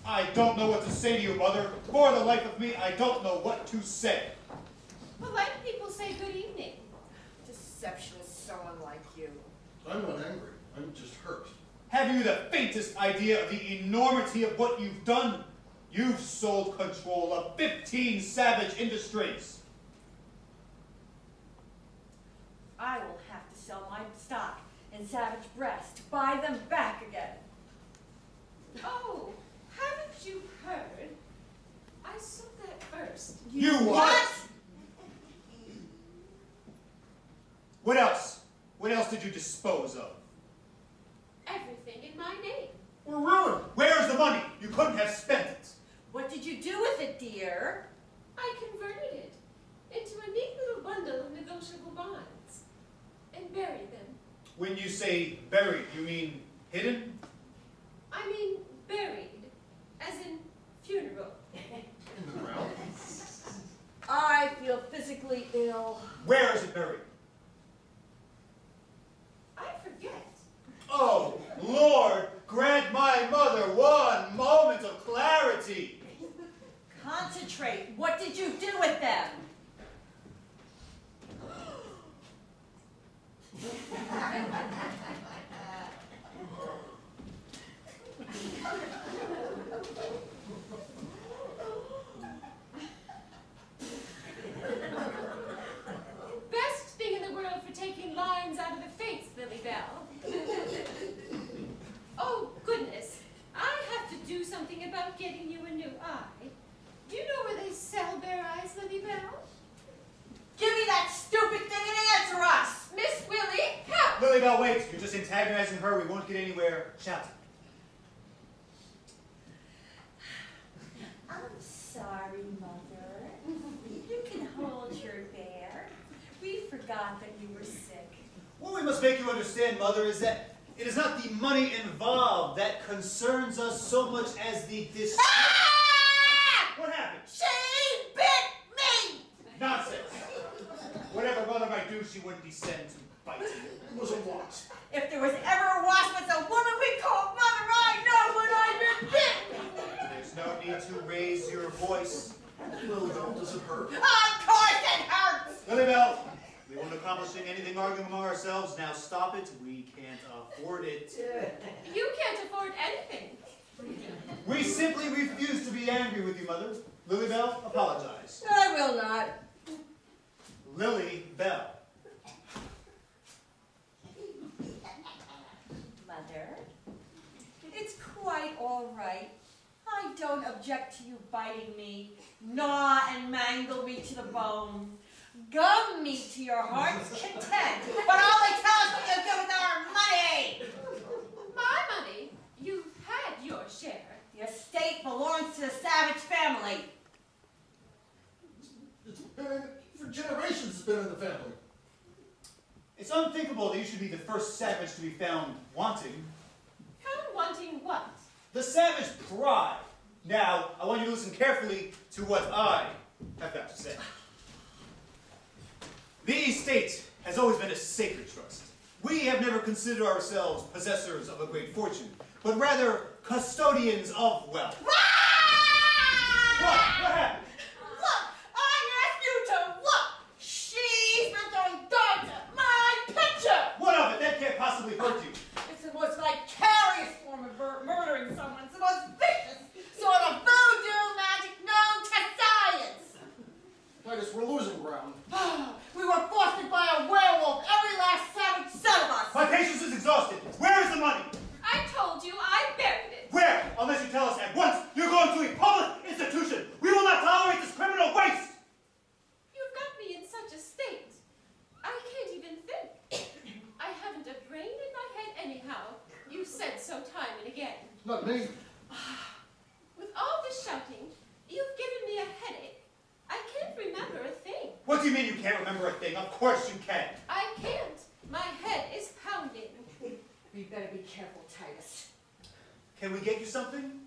I don't know what to say to you, Mother. For the life of me, I don't know what to say. Polite people say good evening. Deception is so unlike you. I'm not angry. I'm just hurt. Have you the faintest idea of the enormity of what you've done? You've sold control of 15 savage industries. I will have to sell my stock in Savage Breast to buy them back again. Oh, haven't you heard? I saw that first. You what? What else? What else did you dispose of? Everything in my name. We're ruined. Where's the money? You couldn't have spent it. What did you do with it, dear? I converted it into a neat little bundle of negotiable bonds and buried them. When you say buried, you mean hidden? I mean buried, as in funeral. In the ground? I feel physically ill. Where is it buried? I forget. Oh, Lord, grant my mother one moment of clarity. Concentrate. What did you do with them? Best thing in the world for taking lines out of the face, Lily Bell. Oh, goodness. I have to do something about getting you a new eye. Do you know where they sell bare eyes, Lily Bell? Give me that stupid thing and answer us! Miss Willie, help! Lily Bell, wait. You're just antagonizing her. We won't get anywhere shouting. I'm sorry, Mother. You can hold your bear. We forgot that you were sick. What we must make you understand, Mother, is that it is not the money involved that concerns us so much as the Ah! What happened? She bit me! Nonsense. Whatever Mother might do, she wouldn't descend to bite you. It was a wasp. If there was ever a wasp with a woman we called Mother, I know when I've been bit! There's no need to raise your voice. Lily Bell, does it hurt? Of course it hurts! Lily Bell, we weren't accomplishing anything arguing among ourselves. Now stop it. We can't afford it. You can't afford anything. We simply refuse to be angry with you, Mother. Lily Bell, apologize. I will not. Lily Bell. Mother, it's quite all right. I don't object to you biting me, gnaw and mangle me to the bone, gum me to your heart's content, but only tell us what you do with our money! My money? You've had your share. The estate belongs to the Savage family. It's been, for generations it's been in the family. It's unthinkable that you should be the first savage to be found wanting. Found wanting what? The savage pride. Now, I want you to listen carefully to what I have got to say. The estate has always been a sacred trust. We have never considered ourselves possessors of a great fortune, but rather custodians of wealth. What? What happened? Look! I asked you to look! She's been throwing darts at my picture! What of it? That can't possibly hurt you. It's the most vicarious form of murdering someone. It's the most vicious sort of voodoo magic known to science. Titus, we're losing ground. We were fostered by a werewolf, every last savage son of us. My patience is exhausted. Where is the money? I told you I buried it. Where? Unless you tell us at once, you're going to a public institution. We will not tolerate this criminal waste. You've got me in such a state. I can't even think. I haven't a brain in my head anyhow. You've said so time and again. Not me. With all this shouting, you've given me a headache. I can't remember a thing. What do you mean you can't remember a thing? Of course you can. I can't. My head is pounding. You better be careful, Titus. Can we get you something?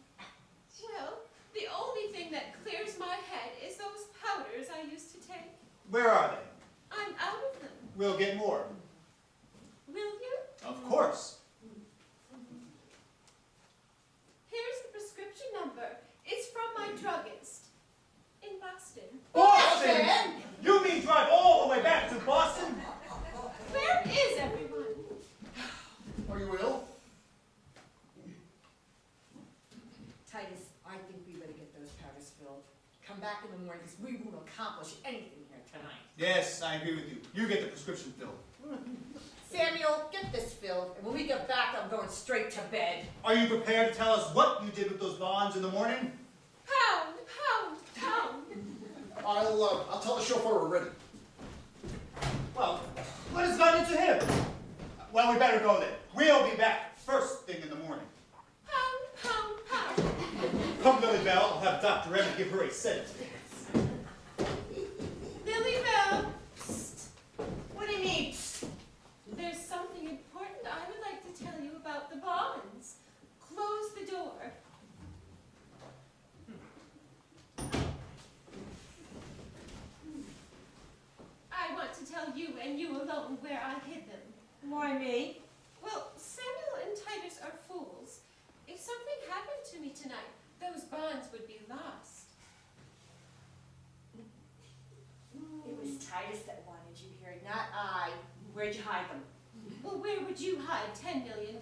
Well, the only thing that clears my head is those powders I used to take. Where are they? I'm out of them. We'll get more. Will you? Of course. Here's the prescription number. come back in the morning because we won't accomplish anything here tonight. Yes, I agree with you. You get the prescription filled. Samuel, get this filled, and when we get back, I'm going straight to bed. Are you prepared to tell us what you did with those bonds in the morning? Pound, pound, pound. I'll tell the chauffeur we're ready. Well, what has gotten into him? Well, we better go then. We'll be back first thing in the morning. Pound, pound, pound. Come, Lily Bell. I'll have Dr. Emmett give her a sedative. Lily Bell. Psst. What do you need? Psst. There's something important I would like to tell you about the bonds. Close the door. I want to tell you and you alone where I hid them. Why me? Well, Samuel and Titus are fools. If something happened to me tonight, those bonds would be lost. It was Titus that wanted you here, not I. Where'd you hide them? Well, where would you hide $10 million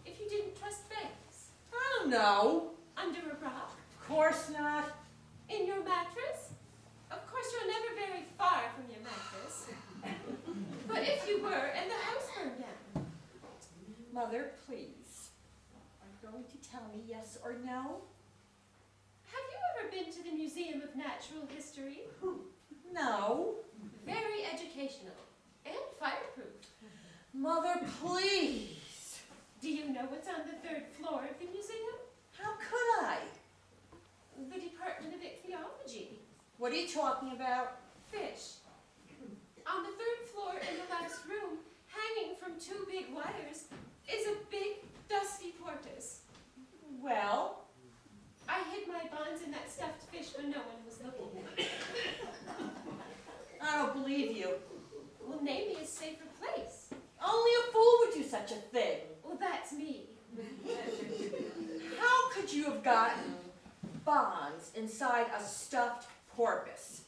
if you didn't trust banks? I don't know. Under a rock? Of course not. In your mattress? Of course, you're never very far from your mattress. But if you were, and the house burned down? Mother, please. Are you going to tell me yes or no? Have you ever been to the Museum of Natural History? No. Very educational and fireproof. Mother, please. Do you know what's on the 3rd floor of the museum? How could I? The Department of Ichthyology. What are you talking about? Fish. On the 3rd floor in the last room, hanging from 2 big wires, is a big, dusty porpoise. Well, I hid my bonds in that stuffed fish when no one was looking. I don't believe you. Well, name me a safer place. Only a fool would do such a thing. Well, that's me. How could you have gotten bonds inside a stuffed porpoise?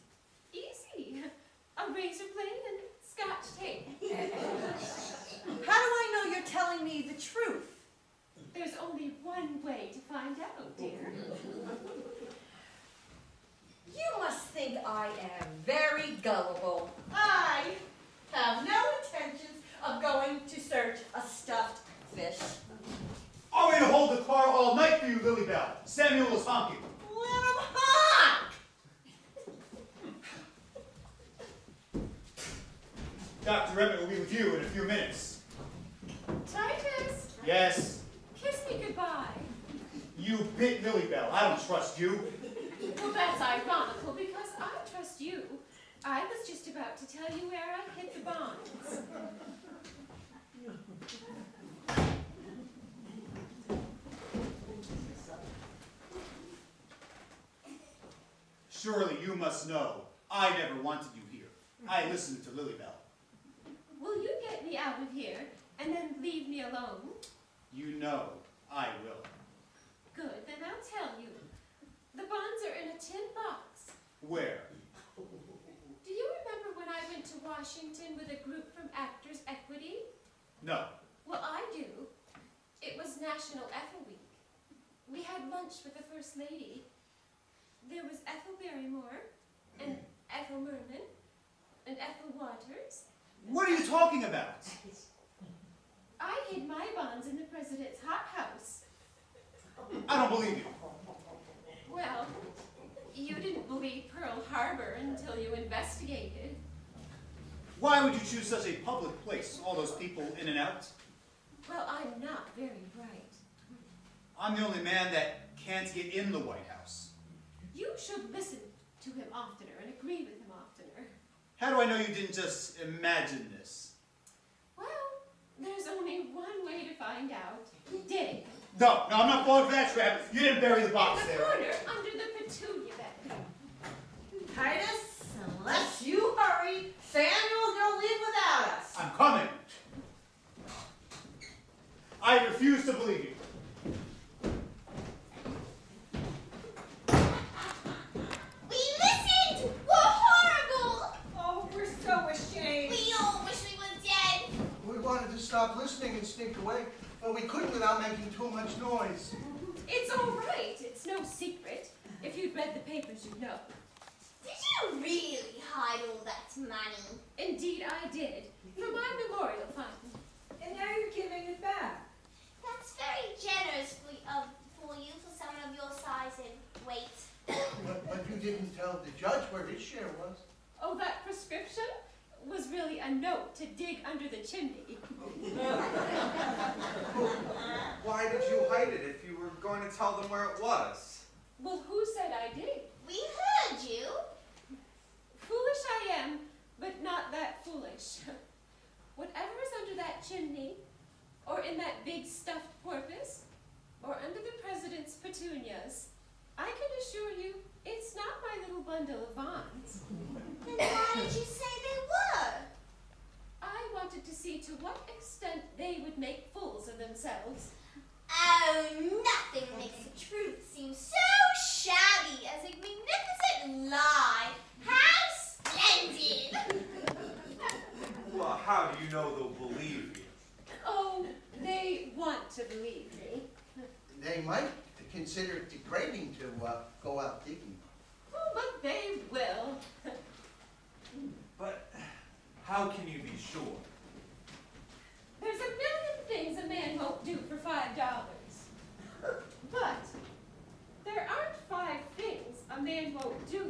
Easy. A razor blade and Scotch tape. How do I know you're telling me the truth? There's only one way to find out, dear. You must think I am very gullible. I have no intentions of going to search a stuffed fish. Are we to hold the car all night for you, Lily Bell? Samuel is honking. Let him honk! Dr. Emmett will be with you in a few minutes. Titus, Yes, kiss me goodbye. you bit Lily Bell. I don't trust you. Well, that's ironical because I trust you. I was just about to tell you where I hid the bonds. Surely you must know I never wanted you here. I listened to Lily Bell. Will you get me out of here and then leave me alone? You know I will. Good, then I'll tell you. The bonds are in a tin box. Where? Do you remember when I went to Washington with a group from Actors Equity? No. Well, I do. It was National Ethel Week. We had lunch with the First Lady. There was Ethel Barrymore, and Ethel Merman, and Ethel Waters. What are you talking about? I hid my bonds in the President's hothouse. I don't believe you. Well, you didn't believe Pearl Harbor until you investigated. Why would you choose such a public place? All those people in and out? Well, I'm not very bright. I'm the only man that can't get in the White House. You should listen to him oftener and agree with him oftener. How do I know you didn't just imagine this? Well, there's only one way to find out. Dig. No, I'm not falling for that trap. You didn't bury the box In the there. corner, under the petunia bed. Titus, unless you hurry, Samuel's gonna leave without us. I'm coming. I refuse to believe you. We listened! We're horrible! Oh, we're so ashamed. We all wish we were dead. We wanted to stop listening and sneak away, but we couldn't without making too much noise. It's all right. It's no secret. If you'd read the papers, you'd know. Did you really hide all that money? Indeed, I did. For my memorial fund. And now you're giving it back. That's very generous for you for someone of your size and weight. But you didn't tell the judge where his share was. Oh, that prescription was really a note to dig under the chimney. Why did you hide it if you were going to tell them where it was? Well, who said I did? We heard you. Foolish I am, but not that foolish. Whatever is under that chimney, or in that big stuffed porpoise, or under the president's petunias, I can assure you it's not my little bundle of bonds. Then why did you say they were? I wanted to see to what extent they would make fools of themselves. Oh, nothing makes the truth seem so shabby as a magnificent lie. How splendid! Well, how do you know they'll believe you? Oh, they want to believe me. They might consider it degrading to go out digging. Oh, but they will. But how can you be sure? There's a million things a man won't do for $5. But there aren't 5 things a man won't do